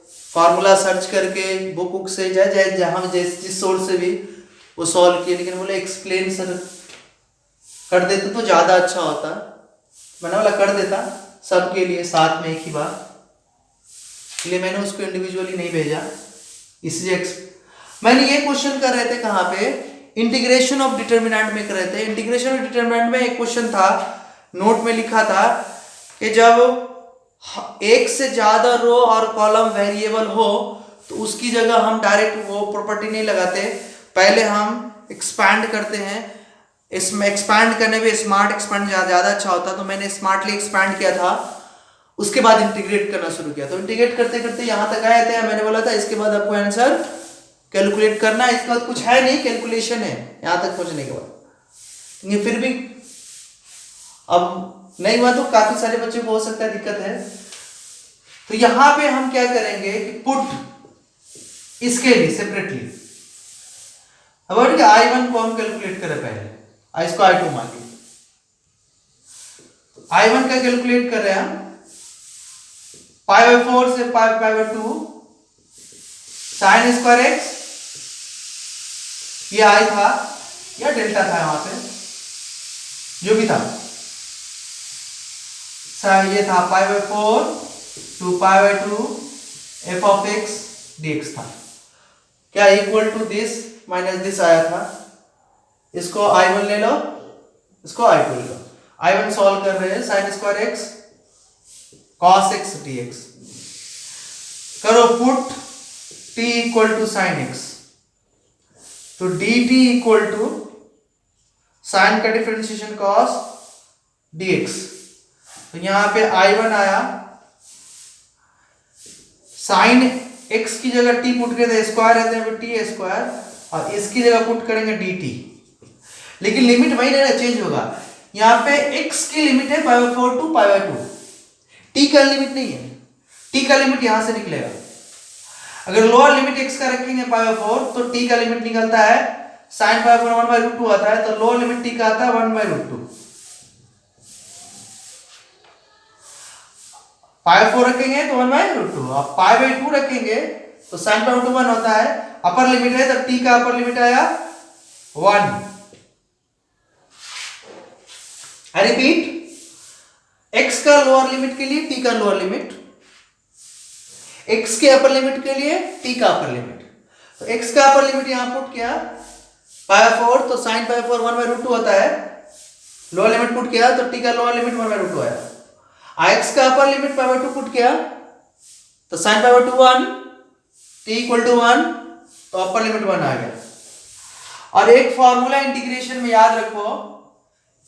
[SPEAKER 1] फार्मूला सर्च करके बुक से जाए जहाँ जिस सोर्स से भी वो सॉल्व किए, लेकिन बोले एक्सप्लेन सर कर देते तो ज़्यादा अच्छा होता। मैंने बोला कर देता सबके लिए साथ में एक ही बार, इसलिए मैंने उसको इंडिविजुअली नहीं भेजा। इसलिए मैंने ये क्वेश्चन कर रहे थे कहाँ पे, इंटीग्रेशन ऑफ डिटर्मिनेंट में कर रहे थे। इंटीग्रेशन ऑफ डिटर्मिनेंट में एक क्वेश्चन था, नोट में लिखा था कि जब एक से ज्यादा रो और कॉलम वेरिएबल हो तो उसकी जगह हम डायरेक्ट वो प्रॉपर्टी नहीं लगाते, पहले हम एक्सपैंड करते हैं। इसमें एक्सपैंड करने में स्मार्ट एक्सपैंड ज़्यादा अच्छा होता, तो मैंने स्मार्टली एक्सपैंड किया था, उसके बाद इंटीग्रेट करना शुरू किया। तो इंटीग्रेट करते करते यहाँ तक आए थे, मैंने बोला था इसके बाद आपको आंसर कैलकुलेट करना है, इसके बाद कुछ है नहीं, कैलकुलेशन है यहाँ तक पहुँचने के बाद। ये फिर भी अब नहीं हुआ तो काफी सारे बच्चों को हो सकता है दिक्कत है। तो यहां पे हम क्या करेंगे कि पुट इसके लिए सेपरेटली, अब I1 को हम कैलकुलेट करें पहले, इसको I2 मान ली। I1 का कैलकुलेट कर रहे हैं हम, π/4 से π/2 sin स्क्वायर x, ये I था या डेल्टा था वहां पे जो भी था, ये था π/4 to π/2 f of x dx था, क्या equal to this minus this आया था। इसको I1 ले लो, इसको I2 ले लो। I1 सॉल्व कर रहे हैं sin square x cos x dx, करो put t equal to sin x, तो dt इक्वल टू sin का डिफरेंशिएशन cos dx। तो यहां पे I1 आया, साइन x की जगह t पुट करते स्क्वायर रहते हैं टी स्क्वायर, और इसकी जगह पुट करेंगे dt, लेकिन लिमिट वही रहना, चेंज होगा। यहाँ पे x की लिमिट है π/4 टू π/2, t का लिमिट नहीं है, t का लिमिट यहां से निकलेगा। अगर लोअर लिमिट x का रखेंगे π/4 तो t का लिमिट निकलता है sin π/4 1/√2 आता है, तो लोअर लिमिट t का आता है 1/√2। π/4 रखेंगे तो 1/√2, अब π/2 रखेंगे तो sin π/2 1 होता है, अपर लिमिट है तो t का अपर लिमिट आया 1। आई रिपीट, x का लोअर लिमिट के लिए t का लोअर लिमिट, x के अपर लिमिट के लिए t का अपर लिमिट। तो x का अपर लिमिट यहां पुट किया π/4, तो sin π/4 1/√2 होता है, लोअर लिमिट पुट किया तो t का लोअर लिमिट 1/√2 आया। x का अपर लिमिट π/2 पुट किया तो sin π/2 1, t इक्वल टू 1, तो अपर लिमिट 1 आ गया। और एक फॉर्मूला इंटीग्रेशन में याद रखो,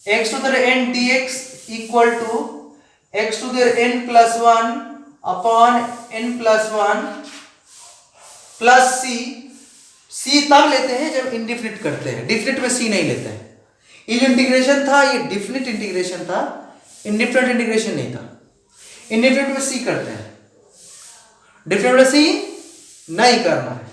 [SPEAKER 1] x to the n dx equal to x to the n plus 1 upon n plus 1 plus c तब लेते हैं जब इंडिफिनिट करते हैं, डिफिनिट में c नहीं लेते हैं। ये जो इंटीग्रेशन था ये डिफिनिट इंटीग्रेशन था, इंडिफिनिट इंटीग्रेशन नहीं था। इंडिफिनिट में c करते हैं, डिफिनिट में c नहीं करना है।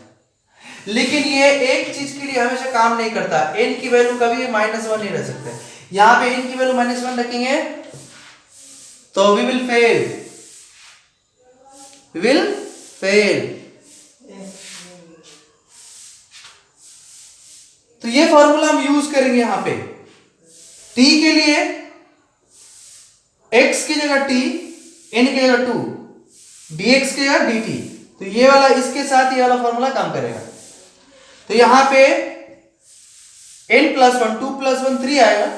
[SPEAKER 1] लेकिन ये एक चीज के लिए हमेशा काम नहीं करता, n की वैल्यू कभी -1 नहीं रह सकते। यहां पे n की वैल्यू -1 रखेंगे तो वी विल फेल। तो ये फॉर्मूला हम यूज करेंगे यहां पे, t के लिए x की जगह t, n की जगह 2, dx की जगह dt। तो ये वाला इसके साथ ये वाला फॉर्मूला काम करेगा। तो यहां पे n plus 1 2 plus 1 3 आएगा,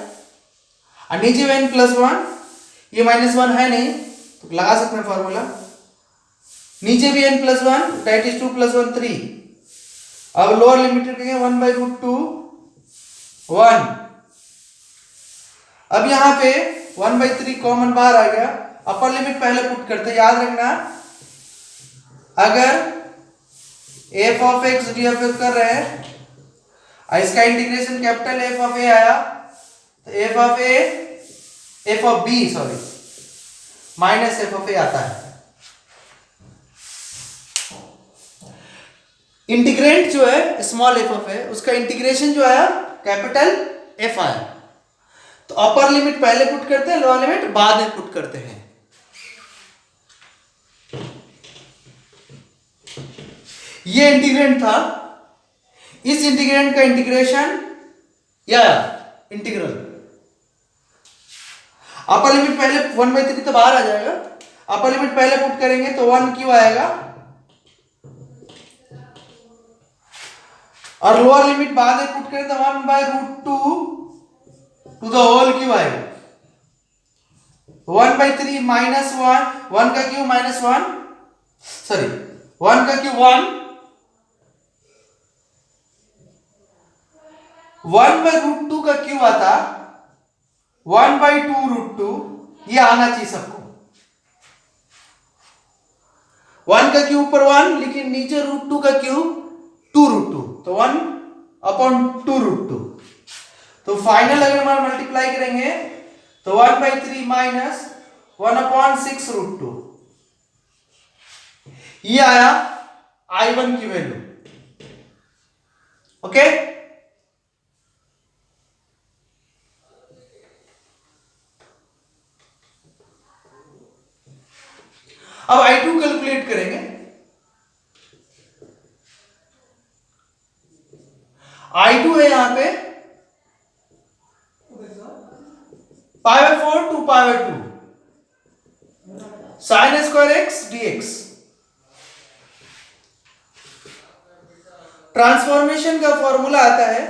[SPEAKER 1] और नीचे में n plus 1, ये -1 है नहीं तो लगा सकते हैं फॉर्मूला, नीचे भी n plus 1 that is 2 plus 1 3। अब लोअर लिमिट रखेंगे 1/√2 1। अब यहां पे 1/3 कॉमन बाहर आ गया, अपर लिमिट पहले पुट करते, याद रखना अगर f of x d of x कर रहे हैं, इसका integration capital f of a आया तो f of b sorry minus f of a आता है। इंटीग्रेंट जो है स्मॉल f of a, उसका इंटीग्रेशन जो आया कैपिटल एफ आया। तो अपर लिमिट पहले पुट करते हैं, लोअर लिमिट बाद में पुट करते हैं। ये इंटीग्रेंड था, इस इंटीग्रेंड का इंटीग्रेशन या इंटीग्रल, अपर लिमिट पहले 1/3 तो बाहर आ जाएगा, अपर लिमिट पहले पुट करेंगे तो 1 क्यों आएगा, और लोअर लिमिट बाद में पुट करें तो 1/√2 टू द होल क्यू आएगा। 1/3 माइनस 1 का क्यू माइनस 1, सॉरी 1 का क्यू 1, 1/√2 का क्यू आता 1/2√2, ये आना चाहिए सबको। 1 का क्यू ऊपर 1, लेकिन नीचे √2 का क्यू 2√2, तो 1/2√2। तो फाइनल अगर हम मल्टीप्लाई करेंगे तो 1/3 माइनस 1/6√2, ये आया I1 की वैल्यू। ओके, अब I2 कैलकुलेट करेंगे। I2 है यहां पे π/4 to π/2 sin square x dx। Transformation का फॉर्मूला आता है,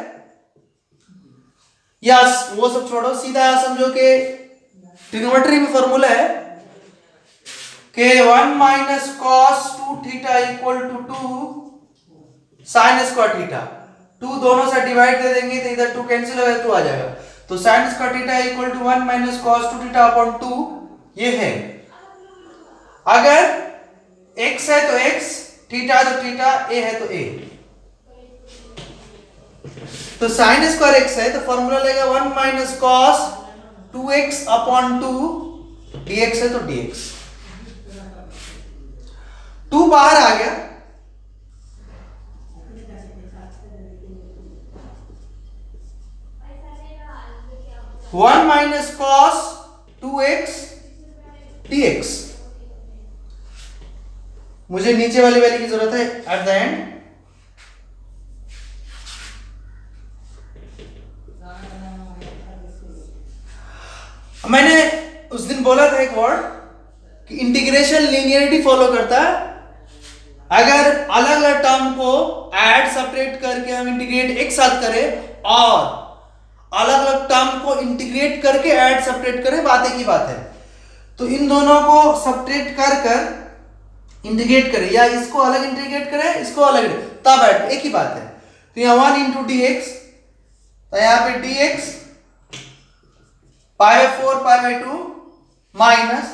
[SPEAKER 1] या वो सब छोड़ो, सीधा समझो कि ट्रिग्नोमेट्री में फॉर्मूला है कि 1 minus cos 2 theta equal to 2 sine square theta. 2 दोनों से डिवाइड दे देंगे तो इधर 2 कैंसिल हो जाएगा, 2 आ जाएगा। तो sine square theta equal to 1 minus cos 2 theta upon 2, ये है। अगर x है तो x, थीटा तो थीटा, a है तो a। तो साइन स्क्वायर x है तो फॉर्मूला लेगा 1 minus cos 2x upon 2, dx है तो dx। 2 बाहर आ गया, one minus cos 2x dx। मुझे नीचे वाली वैल्यू की जरूरत है एट द एंड। मैंने उस दिन बोला था एक वर्ड कि इंटीग्रेशन लीनियरिटी फॉलो करता है। अगर अलग अलग टर्म को ऐड सपरेट करके हम इंटीग्रेट एक साथ करें और अलग अलग टर्म को इंटीग्रेट करके ऐड सपरेट करें, बात एक ही बात है। तो इन दोनों को सपरेट कर इंटीग्रेट करें, या इसको अलग इंटीग्रेट करें, इसको अलग, तब ऐड, एक ही बात है। तो यहां 1 इंटू dx, तो यहां पे dx π/4 π/2 माइनस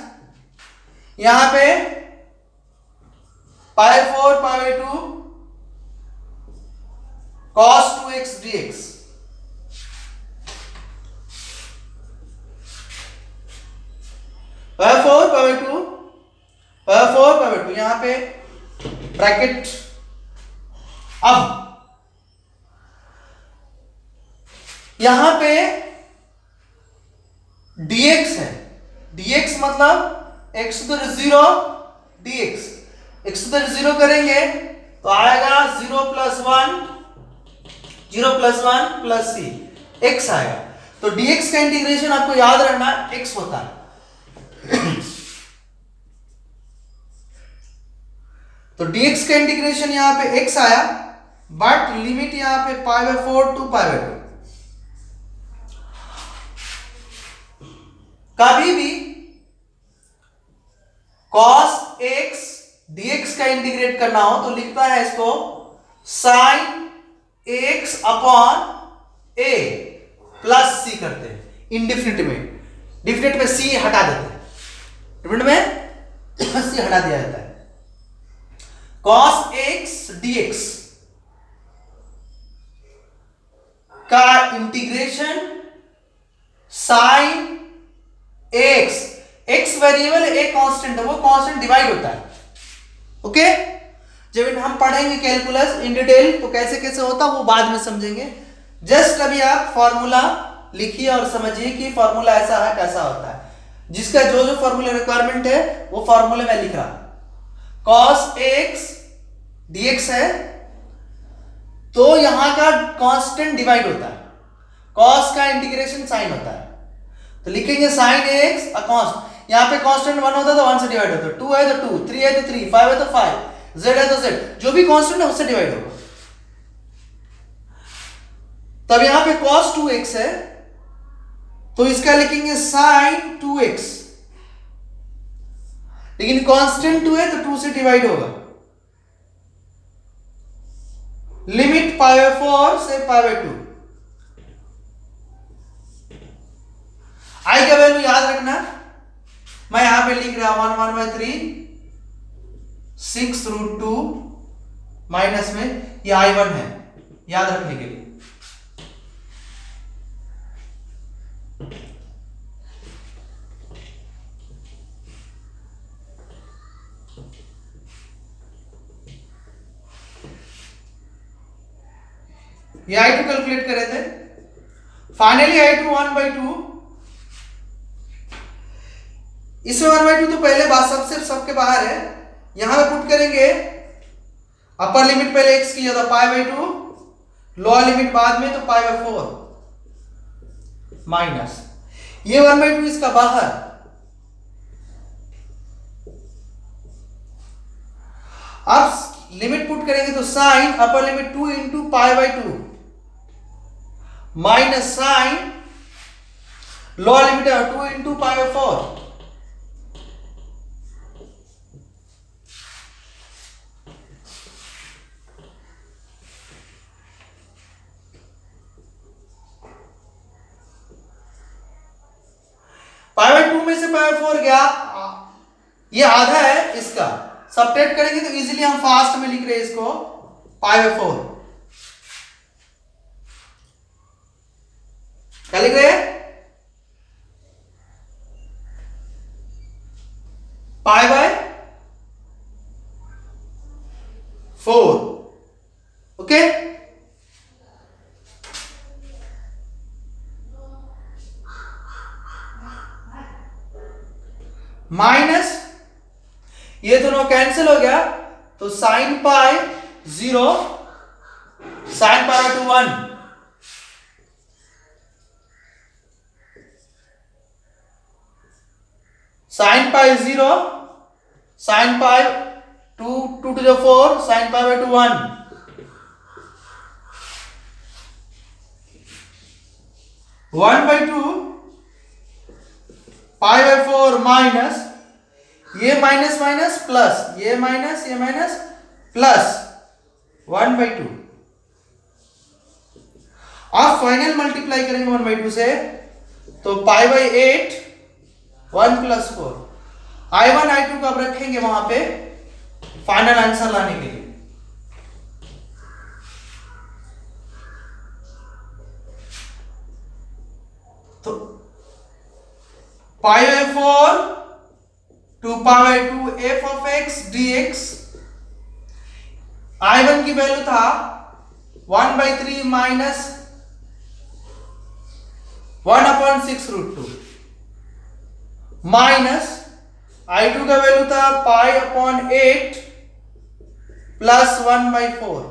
[SPEAKER 1] यहां पे π/4 π/2 cos 2x dx। π/4 π/2 π/4 π/2 यहां पे ब्रैकेट। अब यहां पे dx है, dx मतलब x to the 0 dx, x to the 0 करेंगे तो आएगा 0 + 1 0 + 1 + c, x आएगा। तो dx का इंटीग्रेशन आपको याद रखना x होता है। तो dx का इंटीग्रेशन यहां पे x आया, बट लिमिट यहां पे π/4 to π/2। कभी भी cos x dx का इंटीग्रेट करना हो तो लिखता है इसको sin x upon a plus c करते हैं इंडिफिनिट में। डिफिनिट में c हटा देते हैं, डिफिनिट में c हटा दिया जाता है। cos x dx का integration sin x, x variable है, a कांस्टेंट है, वो कांस्टेंट डिवाइड होता है। ओके, जब हम पढ़ेंगे कैलकुलस इन डिटेल तो कैसे कैसे होता है वो बाद में समझेंगे। जस्ट अभी आप फॉर्मूला लिखिए और समझिए कि फॉर्मूला ऐसा है कैसा होता है, जिसका जो जो फॉर्मूला रिक्वायरमेंट है वो फॉर्मूले में लिख रहा। cos x dx है तो यहां का कांस्टेंट डिवाइड होता है, cos का इंटीग्रेशन साइन होता है, तो लिखेंगे sin x कॉन्स्ट, यहां पे कांस्टेंट 1 होता है तो 1 से डिवाइड होता है, 2 है तो 2, 3 है तो 3, 5 है तो 5, z है तो z, जो भी कांस्टेंट है उससे डिवाइड होगा। तब यहां पे cos 2x है तो इसका लिखेंगे sin 2x, लेकिन कांस्टेंट 2 है तो 2 से डिवाइड होगा। लिमिट π/4 से π/2, आई का वैल्यू याद रखना, मैं यहां पे लिख रहा 1/3 6√2 माइनस में ये i1 है, याद रखने के लिए। ये i2 कैलकुलेट करे थे, फाइनली i2 1/2, इसमें 1/2 तो पहले बात सबके बाहर है, यहां पे पुट करेंगे अपर लिमिट पहले x की जगह π/2, लोअर लिमिट बाद में तो π/4 माइनस ये 1/2 इसका बाहर, अब लिमिट पुट करेंगे तो sine upper limit 2 into π/2 minus sine lower limit 2 into π/4, π/2 में से π/4 गया, ये आधा है इसका, सबट्रैक्ट करेंगे तो इजीली हम फास्ट में लिख रहे हैं इसको π/4, क्या लिख रहे हैं π/4, ओके। माइनस ये दोनों कैंसिल हो गया तो sin pi 0 sin π/2 1, sin pi 0 sin pi 2 to the 4 sin π/2 1, (1/2) π/4 minus ये माइनस माइनस प्लस, ये माइनस प्लस 1/2, आप फाइनल मल्टीप्लाई करेंगे 1/2 से तो π/8 1 + 4, i1 i2 को अब रखेंगे वहां पे फाइनल आंसर लाने के लिए। तो π/4 2π/2 f of x dx, i1 की वैल्यू था 1/3 माइनस 1/6√2 माइनस i2 का वैल्यू था π/8 प्लस 1/4,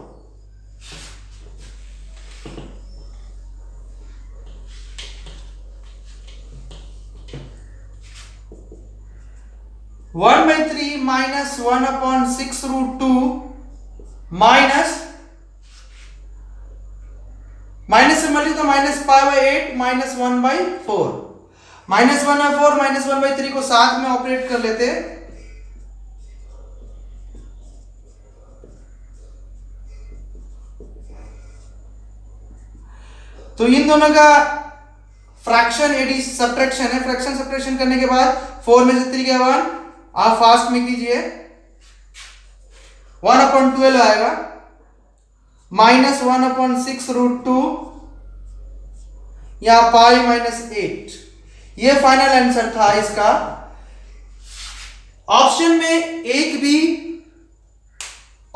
[SPEAKER 1] (1/3 माइनस 1/6√2 माइनस से मल्टी तो माइनस π/8 माइनस 1/4, माइनस 1/4 माइनस 1/3 को साथ में ऑपरेट कर लेते, तो इन दोनों का फ्रैक्शन एडी सब्ट्रैक्शन है, फ्रैक्शन सब्ट्रैक्शन करने के बाद 4 में से 3 गया 1, आप फास्ट में कीजिए 1/12 आएगा माइनस 1/6√2 या π-8, ये फाइनल आंसर था इसका। ऑप्शन में एक भी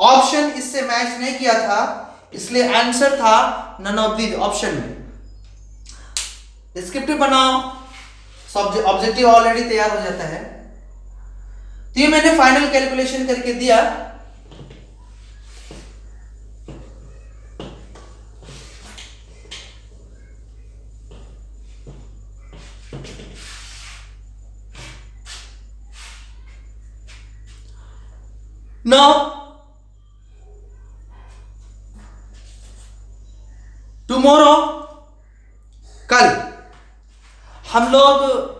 [SPEAKER 1] ऑप्शन इससे मैच नहीं किया था, इसलिए आंसर था नन ऑफ दी ऑप्शन में। डिस्क्रिप्टिव बनाओ, ऑब्जेक्टिव ऑलरेडी तैयार हो जाता है। तो ये मैंने फाइनल कैलकुलेशन करके दिया। Now tomorrow, कल हम लोग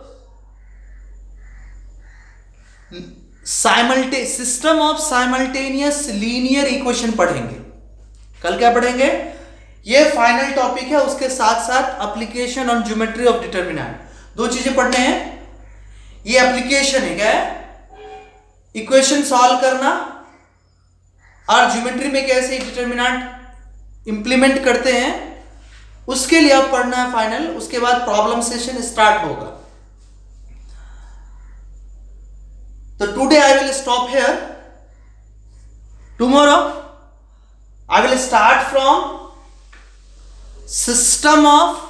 [SPEAKER 1] system of simultaneous linear equation पढ़ेंगे। कल क्या पढ़ेंगे? ये फाइनल टॉपिक है, उसके साथ साथ application on geometry of determinant, दो चीजें पढ़ने हैं। ये एप्लीकेशन है, क्या है? इक्वेशन सॉल्व करना और ज्योमेट्री में कैसे डिटरमिनेंट इंप्लीमेंट करते हैं, उसके लिए अब पढ़ना है फाइनल। उसके बाद प्रॉब्लम सेशन स्टार्ट होगा। तो today I will stop here. Tomorrow I will start from system of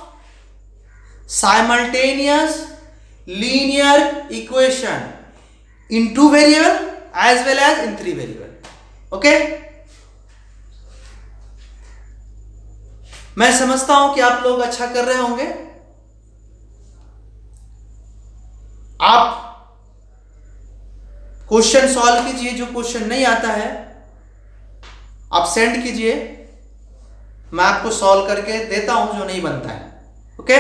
[SPEAKER 1] simultaneous linear equation in 2 variable as well as in 3 variable. Okay? मैं समझता हूं कि आप लोग अच्छा कर रहे होंगे। आप क्वेश्चन सॉल्व कीजिए, जो क्वेश्चन नहीं आता है आप सेंड कीजिए, मैं आपको सॉल्व करके देता हूं जो नहीं बनता है। ओके?